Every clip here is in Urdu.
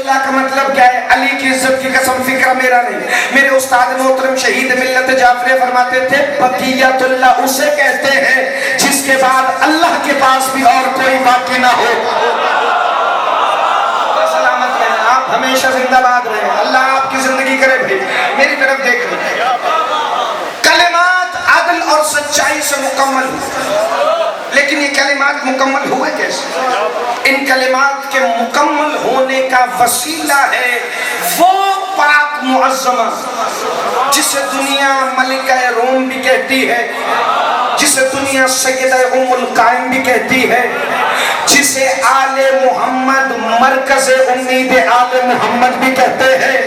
اللہ کا مطلب کیا ہے؟ علی کی عزت کی قسم فکر میرا نہیں، میرے استاد محترم شہید ملت جعفری فرماتے تھے بقیت اللہ اسے کہتے ہیں جس کے بعد اللہ کے پاس بھی اور کوئی باقی نہ ہو۔ سلامت رہیں، آپ ہمیشہ زندہ باد رہیں، اللہ آپ کی زندگی کرے بھائی۔ میری طرف دیکھ لیں، کلمات عدل اور سچائی سے مکمل ہوئے، لیکن یہ کلمات مکمل ہوئے کیسے؟ ان کلمات کے مکمل ہونے کا وسیلہ ہے وہ پاک معظمہ جسے دنیا ملکہ روم بھی کہتی ہے، جسے دنیا سیدہ ام القائم بھی کہتی ہے، جسے آل محمد مرکز امید آل محمد بھی کہتے ہیں۔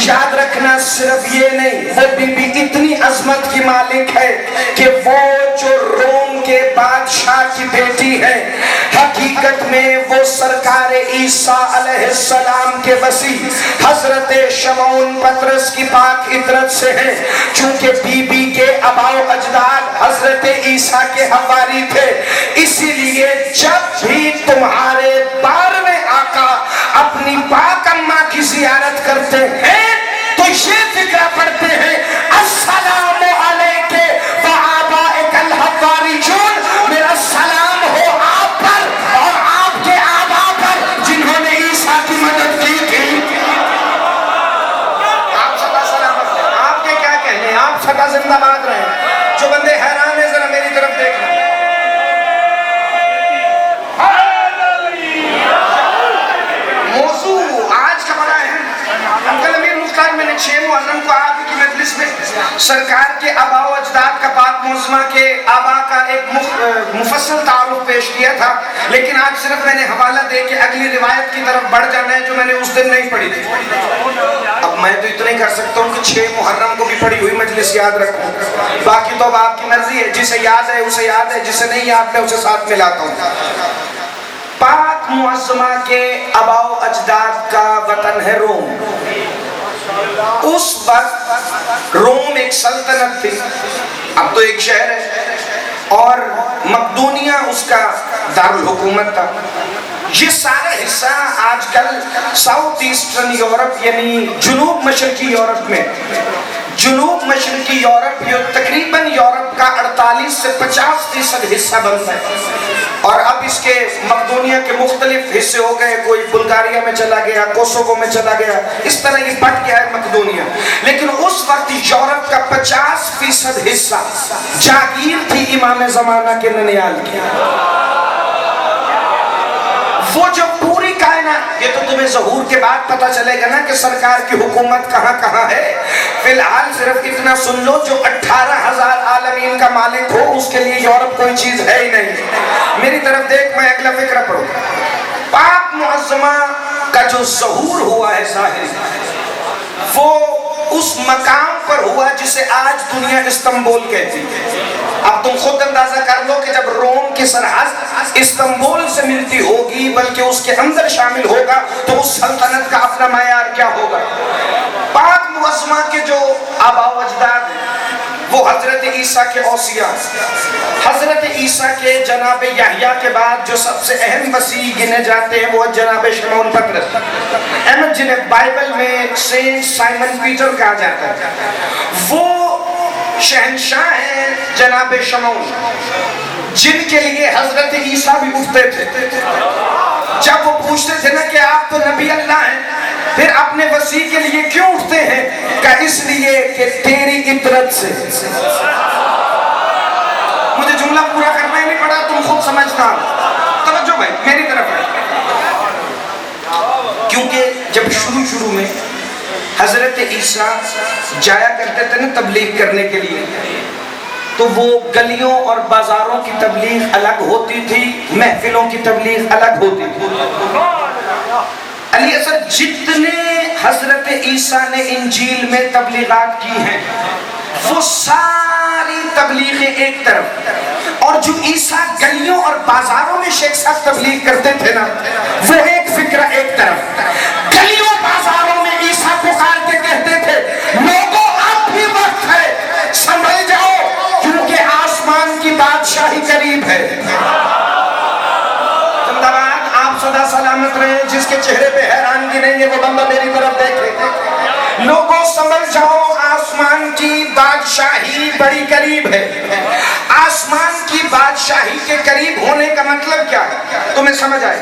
یاد رکھنا صرف یہ نہیں، وہ بی بی اتنی عظمت کی مالک ہے کہ وہ جو روم کے بادشاہ کی بیٹی ہے، حقیقت میں وہ سرکار عیسیٰ علیہ السلام کے وسیع حضرت شمعون پطرس کی پاک عطرت سے ہے، چونکہ بی بی کے آباء و اجداد حضرت عیسیٰ کے حواری تھے، اسی لیے جب بھی تمہارے 12ویں آقا اپنی پاک اماں کی زیارت کرتے ہیں تو یہ فکرہ پڑھتے ہیں السلام علیکہ وآبائک الحواریون، میرا سلام ہو آپ پر اور آپ کے آباء پر جنہوں نے عیسیٰ کی مدد کی تھی۔ آپ سدا سلامت ہیں، آپ کے کیا کہنے ہیں، آپ سدا زندہ باد رہیں۔ جو بندے حیران ہیں ذرا میری طرف دیکھنا، موضوع آج کا بڑا ہے۔ انکل امیر مختار میں نے 6 محرم کو آپ کی مجلس میں سرکار کے آباء و اجداد کا پاک معظمہ کے آباء کا ایک مفصل تعارف پیش کیا تھا، لیکن آج صرف میں نے حوالہ دے کے اگلی روایت کی طرف بڑھ جانا ہے جو میں نے اس دن نہیں پڑھی تھی۔ اب میں تو اتنا ہی کر سکتا ہوں کہ 6 محرم کو بھی پڑھی ہوئی مجلس یاد رکھوں، باقی تو اب آپ کی مرضی ہے، جسے یاد ہے اسے یاد ہے، جسے نہیں یاد ہے اسے ساتھ ملاتا ہوں۔ پاک معظمہ کے آباء و اجداد کا وطن ہے روم۔ اس وقت روم ایک سلطنت تھی، اب تو ایک شہر ہے، اور مقدونیہ اس کا دارالحکومت تھا۔ یہ سارا حصہ آج کل ساؤتھ ایسٹرن یورپ یعنی جنوب مشرقی یورپ میں، جنوب مشرقی یورپ یہ تقریباً یورپ کا 48 سے 50% حصہ بنتا ہے، اور اب اس کے مقدونیہ کے مختلف حصے ہو گئے، کوئی بلغاریہ میں چلا گیا، کوسوو میں چلا گیا، اس طرح یہ بٹ گیا ہے مقدونیہ۔ لیکن اس وقت یورپ کا 50% حصہ جاگیر تھی امام زمانہ کے ننیال کی۔ وہ جو پوری کائنات، یہ تو تمہیں ظہور کے بعد پتہ چلے گا نا کہ سرکار کی حکومت کہاں کہاں ہے، فی الحال صرف اتنا سن لو جو 18,000 عالمین کا مالک ہو اس کے لیے یورپ کوئی چیز ہے ہی نہیں۔ میری طرف دیکھ، میں اگلا فکرہ پڑھوں۔ پاک معظمہ کا جو ظہور ہوا ہے ظاہر، وہ اس مقام پر ہوا جسے آج دنیا استنبول کہتی ہے۔ اب تم خود اندازہ کر لو کہ جب روم کی سرحد استنبول سے ملتی ہوگی بلکہ اس کے اندر شامل ہوگا تو اس سلطنت کا اپنا معیار کیا ہوگا۔ پاک معظمہ کے جو آباء و اجداد ہیں وہ حضرت عیسیٰ کے اوصیاء، حضرت عیسیٰ کے جناب یحییٰ کے بعد جو سب سے اہم وسیع گنے جاتے ہیں وہ جناب شمعون پطرس، احمد جنہیں بائبل میں سینٹ سائمن پیٹر کہا جاتا ہے، وہ شہنشاہ ہیں جناب شمعون، جن کے لیے حضرت عیسیٰ بھی اٹھتے تھے۔ جب وہ پوچھتے تھے نا کہ آپ تو نبی اللہ ہیں، پھر اپنے وسیع کے لیے کیوں اٹھتے ہیں؟ کہ اس لیے کہ تیری عطرت سے۔ مجھے جملہ پورا کرنا ہی نہیں پڑا، تم خود سمجھنا۔ توجہ بھائی میری طرف ہے، کیونکہ جب شروع میں حضرت عیسیٰ جایا کرتے تھے نا تبلیغ کرنے کے لیے، تو وہ گلیوں اور بازاروں کی تبلیغ الگ ہوتی تھی، محفلوں کی تبلیغ الگ ہوتی تھی۔ علی اصل جتنے حضرت عیسیٰ نے انجیل میں تبلیغات کی ہیں وہ ساری تبلیغیں ایک طرف، اور جو عیسیٰ گلیوں اور بازاروں میں شیخ صاحب تبلیغ کرتے تھے نا وہ ایک فکرہ ایک طرف۔ گلیوں بازاروں میں عیسیٰ پکار کے کہتے تھے لوگوں اب بھی وقت ہے، سنبھل جاؤ کیونکہ آسمان کی بادشاہی قریب ہے۔ زندہ باد، آپ سدا سلامت رہے۔ جس کے کے چہرے پہ حیرانگی نہیں ہے، وہ بندہ میری طرف دیکھے۔ لوگوں سمجھ جاؤ آسمان کی بادشاہی بڑی قریب ہے۔ آسمان کی بادشاہی کے قریب ہونے کا مطلب کیا ہے تمہیں سمجھ آئے؟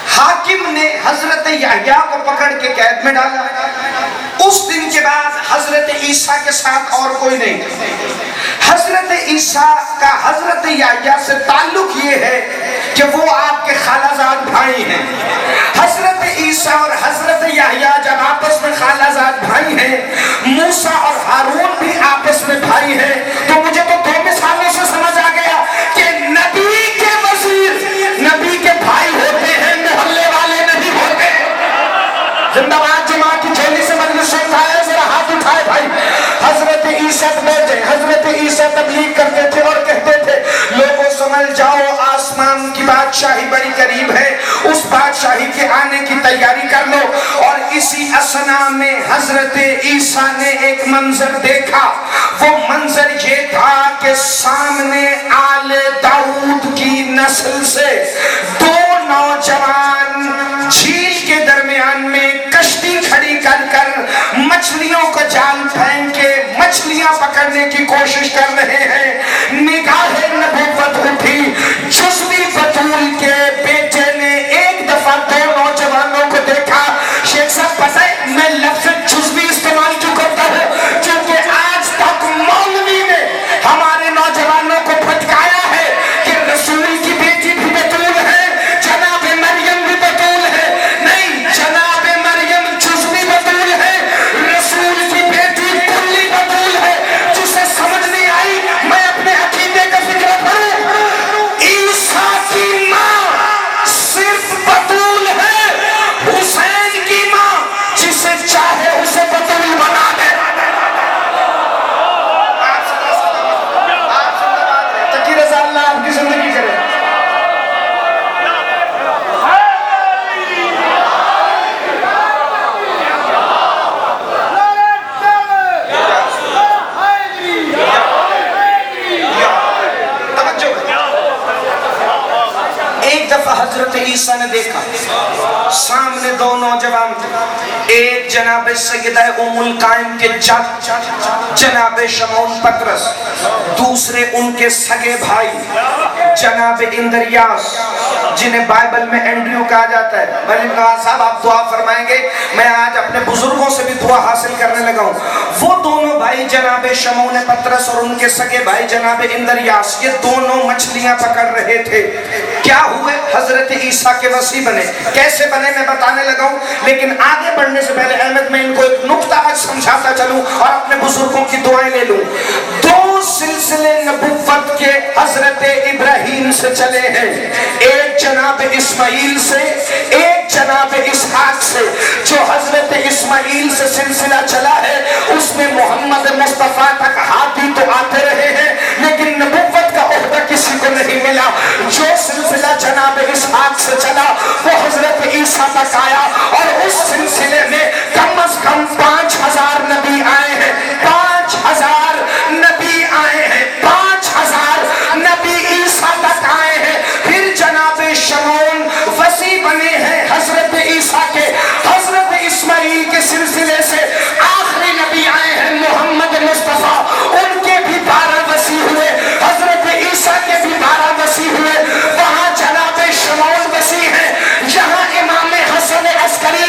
حاکم نے حضرت یحییٰ کو پکڑ کے قید میں ڈالا، اس دن کے بعد حضرت عیسیٰ کے ساتھ اور کوئی نہیں۔ حضرت عیسیٰ کا حضرت یحییٰ سے تعلق یہ ہے کہ وہ آپ کے خالہ زاد بھائی ہیں۔ حضرت عیسیٰ اور حضرت یحییٰ جب آپس میں خالہ زاد بھائی ہیں، موسیٰ اور ہارون بھی آپس میں بھائی ہیں، تو مجھے تو 2 مثالوں سے سمجھ آ گیا کہ نبی کے وزیر نبی کے بھائی ہوتے ہیں، محلے والے نہیں ہوتے۔ زندہ باد جماعت کی جھولی سے مجلس اٹھائے، ذرا ہاتھ اٹھائے بھائی۔ حضرت عیسیٰ بیٹھے، حضرت عیسیٰ تبلیغ کرتے تھے اور کہتے تھے لوگوں سمجھ جاؤ آسمان کی بادشاہی بڑی قریب ہے، اس بادشاہی کے آنے کی تیاری کر لو۔ اور اسی اثنا میں حضرت عیسیٰ نے ایک منظر دیکھا، وہ منظر یہ تھا کہ سامنے آل داؤد کی نسل سے 2 نوجوان جھیل کے درمیان میں کشتی کھڑی کر کر مچھلیوں کو جال پھینک کے مچھلیاں پکڑنے کی کوشش کر رہے ہیں۔ نگاہ نبوت اٹھی، جزوی بطول کے بیٹے نے ایک دفعہ 2 نوجوانوں کو دیکھا۔ شیخ صاحب پتہ ہے میں لفظ جزوی استعمال کیوں کرتا ہوں؟ کیونکہ آج تک مولوی نے ہمارے نوجوانوں کو بھٹکایا ہے کہ رسول کی بیٹی بھی بطول ہے، جناب مریم بھی بطول ہے۔ نہیں، جناب مریم جزوی بطول ہے، رسول کی بیٹی کلی بطول ہے۔ جسے سمجھ نہیں آئی میں اپنے عقیدے کا فکر کروں، عیسیٰ کی ماں صرف بطول ہے، حسین کی ماں جسے چاہے اسے بطول بنا دے۔ تقی رضا اللہ آپ کی زندگی کرے۔ ایک دفعہ حضرت عیسیٰ نے دیکھا سامنے 2 نوجوان تھے، ایک جناب سیدہ ام القائم کے جد جناب شمعون پطرس، دوسرے ان کے سگے بھائی جناب اندریاس، جنہیں بائبل میں اینڈریو کہا جاتا ہے۔ ملک نواز صاحب آپ دعا فرمائیں گے، میں آج اپنے بزرگوں سے بھی دعا حاصل کرنے لگا ہوں۔ وہ دونوں بھائی جناب شمعون پطرس اور ان کے سگے بھائی جناب اندریاس، یہ دونوں مچھلیاں پکڑ رہے تھے۔ کیا ہوئے؟ حضرت عیسیٰ کے وصی بنے۔ کیسے بنے میں بتانے لگا ہوں، لیکن آگے بڑھنے سے پہلے احمد میں ان کو ایک نکتہ آج سمجھاتا چلوں اور اپنے بزرگوں کی دعائیں لے لوں۔ 2 سلسلے نبوت کے حضرت ابراہیم سے چلے ہیں، ایک جناب اسماعیل سے، ایک جناب اسحاق سے۔ جو حضرت اسماعیل سے سلسلہ چلا ہے اس میں محمد مصطفیٰ تک ہاتھی تو آتے رہے ہیں، لیکن نبوت کا عہدہ کسی کو نہیں ملا۔ جو سلسلہ جناب اسحاق سے چلا وہ حضرت عیسیٰ تک آیا، اور اس سلسلے میں کم از کم 5000 نبی آئے ہیں، 5000 نبی آئے ہیں، 5000 نبی عیسیٰ تک آئے ہیں۔ پھر جناب شمعون وصی بنے ہیں حضرت عیسیٰ کے، حضرت اسماعیل کے سلسلے سے آخری نبی آئے ہیں محمد مصطفیٰ، ان کے بھی 12 وصی ہوئے، حضرت عیسیٰ کے بھی 12 وصی ہوئے۔ وہاں جناب شمعون وصی ہیں، یہاں امام حسن عسکری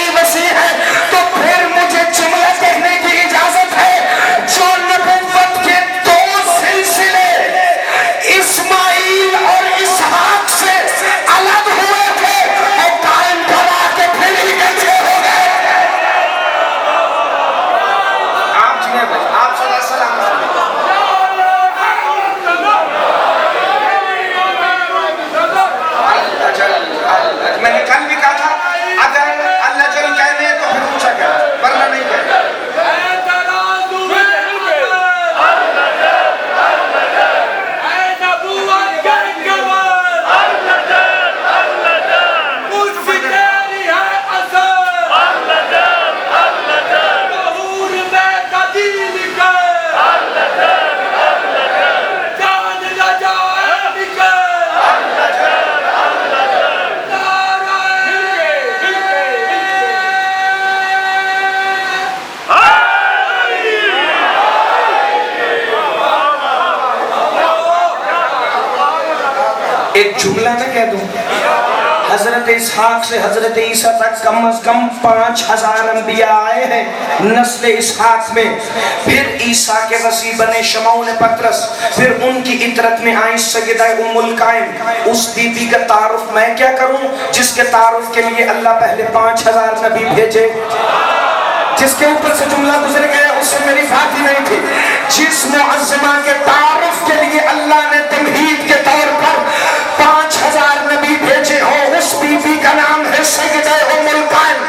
جملہ نہ کہہ دوں، حضرت اسحاق سے حضرت عیسیٰ تک کم از کم 5000 انبیاء آئے ہیں نسل اسحاق میں. پھر عیسیٰ کے وسیع بنے شمعون پطرس، پھر ان کی عطرت میں آئیں سیدہ ام القائم. اس بی بی کا تعارف میں کیا کروں جس کے تعارف کے لیے اللہ پہلے 5000 نبی بھیجے. جس کے اوپر سے جملہ گزر گیا اس سے میری بات ہی نہیں تھی. جس معظمہ کے تعارف کے لیے اللہ نے تمہید کے طور پر 5000 نبی بھیجے ہو، اس بی بی کا نام ہے سیدہ ام القائم.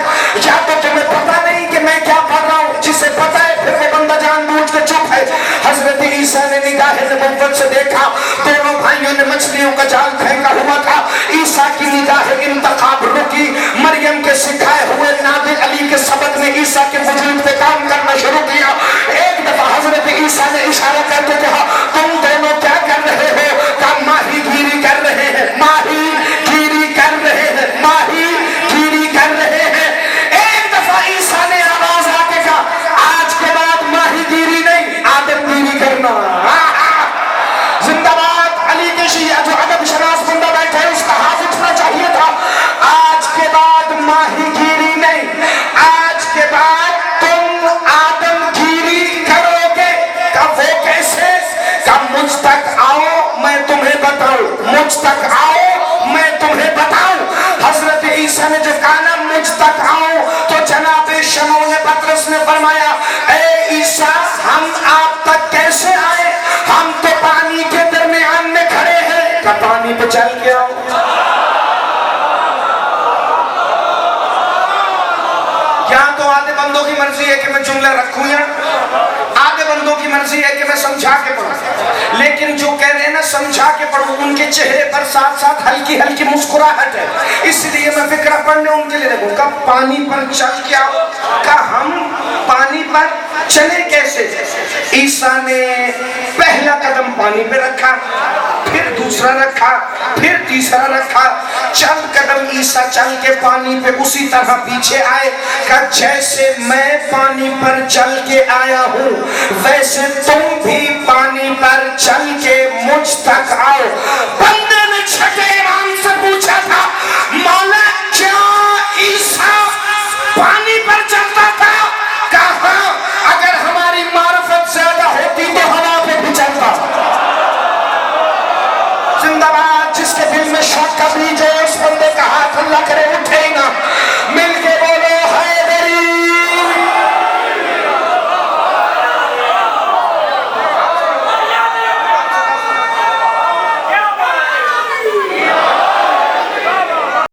یا تو تمہیں پتہ نہیں کہ میں کیا پڑھ رہا ہوں، جسے پتہ ہے پھر وہ بندہ جان بوجھ کے چپ ہے. حضرت عیسیٰ نے نگاہ نبوت سے دیکھا، دونوں بھائیوں نے مچھلیوں کا جال پھینکا ہوا تھا. عیسیٰ کی نگاہ انتخاب رکی. مریم کے سکھائے ہوئے نادر علی کے سبق نے عیسیٰ کے وجود پہ کام کرنا شروع کیا. ایک دفعہ حضرت عیسیٰ نے اشارہ کرتے کہا تم دونوں کیا کر رہے ہو؟ کہا ماہی گیری کر رہے ہیں، ماہی گیری کر رہے ہیں، ماہی گیری کر رہے ہیں. ایک دفعہ عیسیٰ نے آواز آ کے کہا آج کے بعد ماہی گیری نہیں، آدم گیری کرنا. زندہ باد علی کے شیعہ جو ادب شناس بندہ بیٹھا ہے اس کا ہاتھ اٹھنا چاہیے تھا. آج کے بعد ماہی گیری نہیں، آج کے بعد تم آدم گیری کرو گے. کہا وہ کیسے؟ کہا مجھ تک آؤ میں تمہیں بتاؤں، مجھ تک آؤ میں تمہیں بتاؤں. حضرت عیسیٰ نے جو کہا نا مجھ تک آؤ تو جناب شمعون پطرس نے فرمایا اے عیسیٰ ہم آپ تک کیسے آئے؟ ہم تو پانی کے درمیان میں کھڑے ہیں. کہا پانی پہ چل کے آؤ. یا تو آدھے بندوں کی مرضی ہے کہ میں جملہ رکھوں، یا آدھے بندوں کی مرضی ہے کہ میں سمجھا کے پڑھوں. لیکن جو کہہ رہے ہیں نا سمجھا کے پڑھوں، ان کے چہرے پر ساتھ ساتھ ہلکی ہلکی مسکراہٹ ہے، اس لیے میں فکرہ پڑھنے ان کے لیے لگوں. کہا پانی پر چل کے آؤ. کہا ہم پانی پر چلے کیسے؟ عیسیٰ نے پہلا قدم پانی پہ رکھا، پھر دوسرا رکھا، پھر تیسرا رکھا. چند قدم عیسیٰ چل کے پانی پہ اسی طرح پیچھے آئے. کہا جیسے میں پانی پر چل کے آیا ہوں ویسے تم بھی پانی پر چل کے مجھ تک آؤ. بندے نے چھٹے امام سے پوچھا تھا مولا کیا عیسیٰ پانی پر چلتا تھا؟ کہا ہاں، اگر ہماری معرفت زیادہ ہوتی تو ہوا پہ بھی چلتا. زندہ باد. جس کے دل میں شک کا بیج ہے اس بندے کا ہاتھ اللہ کرے اٹھے.